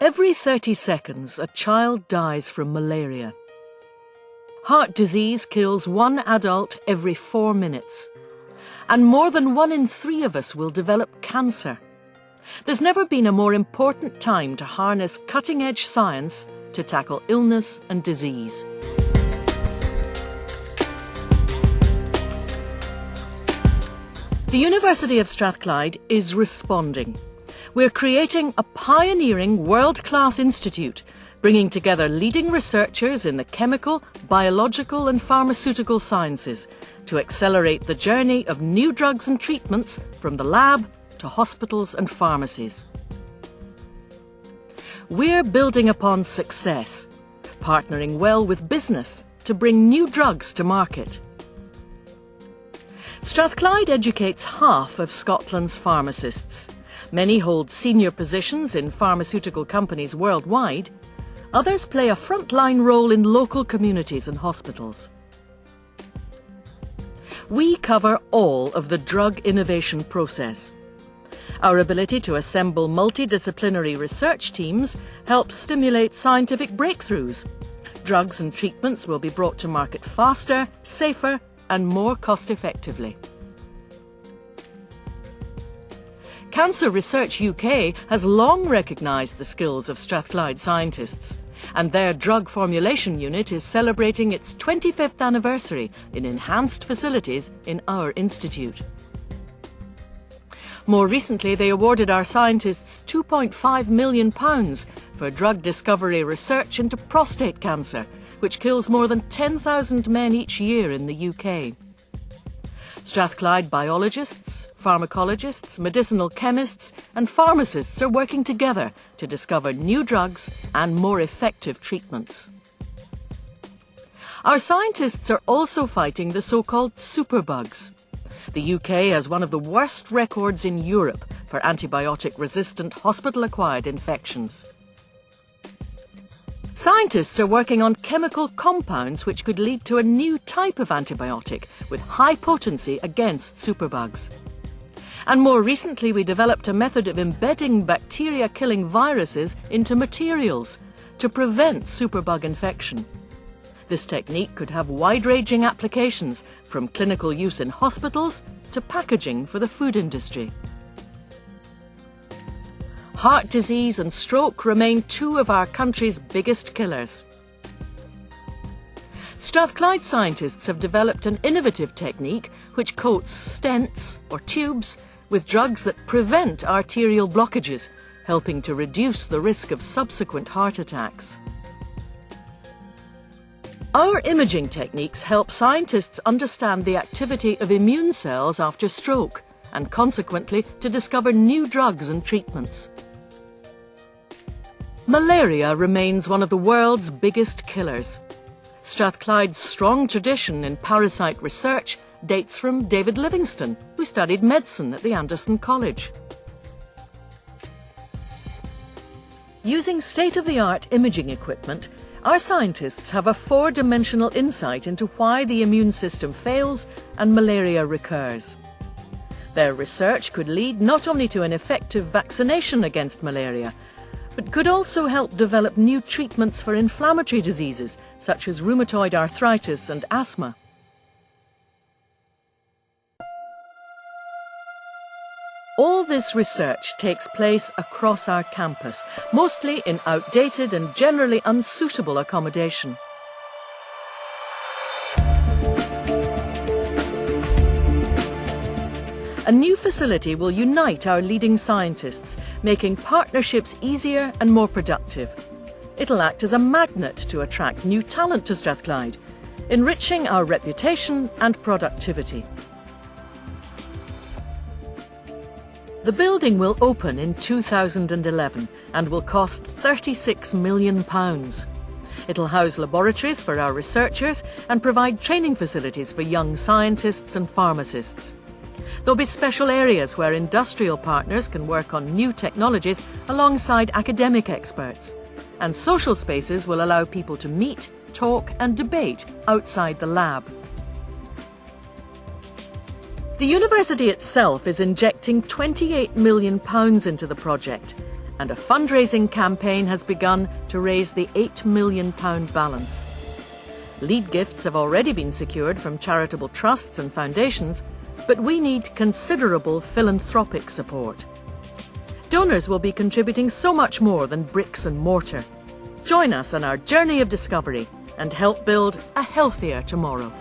Every 30 seconds, a child dies from malaria. Heart disease kills one adult every 4 minutes. And more than 1 in 3 of us will develop cancer. There's never been a more important time to harness cutting-edge science to tackle illness and disease. The University of Strathclyde is responding. We're creating a pioneering world-class institute, bringing together leading researchers in the chemical, biological and pharmaceutical sciences to accelerate the journey of new drugs and treatments from the lab to hospitals and pharmacies. We're building upon success, partnering well with business to bring new drugs to market. Strathclyde educates half of Scotland's pharmacists. Many hold senior positions in pharmaceutical companies worldwide. Others play a frontline role in local communities and hospitals. We cover all of the drug innovation process. Our ability to assemble multidisciplinary research teams helps stimulate scientific breakthroughs. Drugs and treatments will be brought to market faster, safer and more cost-effectively. Cancer Research UK has long recognised the skills of Strathclyde scientists, and their drug formulation unit is celebrating its 25th anniversary in enhanced facilities in our institute. More recently, they awarded our scientists £2.5 million for drug discovery research into prostate cancer, which kills more than 10,000 men each year in the UK. Strathclyde biologists, pharmacologists, medicinal chemists and pharmacists are working together to discover new drugs and more effective treatments. Our scientists are also fighting the so-called superbugs. The UK has one of the worst records in Europe for antibiotic-resistant hospital-acquired infections. Scientists are working on chemical compounds which could lead to a new type of antibiotic with high potency against superbugs. And more recently, we developed a method of embedding bacteria-killing viruses into materials to prevent superbug infection. This technique could have wide-ranging applications, from clinical use in hospitals to packaging for the food industry. Heart disease and stroke remain 2 of our country's biggest killers. Strathclyde scientists have developed an innovative technique which coats stents, or tubes, with drugs that prevent arterial blockages, helping to reduce the risk of subsequent heart attacks. Our imaging techniques help scientists understand the activity of immune cells after stroke, and consequently to discover new drugs and treatments. Malaria remains one of the world's biggest killers. Strathclyde's strong tradition in parasite research dates from David Livingstone, who studied medicine at the Anderson College. Using state-of-the-art imaging equipment, our scientists have a 4-dimensional insight into why the immune system fails and malaria recurs. Their research could lead not only to an effective vaccination against malaria, but could also help develop new treatments for inflammatory diseases such as rheumatoid arthritis and asthma. All this research takes place across our campus, mostly in outdated and generally unsuitable accommodation. A new facility will unite our leading scientists, making partnerships easier and more productive. It'll act as a magnet to attract new talent to Strathclyde, enriching our reputation and productivity. The building will open in 2011 and will cost £36 million. It'll house laboratories for our researchers and provide training facilities for young scientists and pharmacists. There'll be special areas where industrial partners can work on new technologies alongside academic experts. And social spaces will allow people to meet, talk and debate outside the lab. The university itself is injecting £28 million into the project, and a fundraising campaign has begun to raise the £8 million balance. Lead gifts have already been secured from charitable trusts and foundations, but we need considerable philanthropic support. Donors will be contributing so much more than bricks and mortar. Join us on our journey of discovery and help build a healthier tomorrow.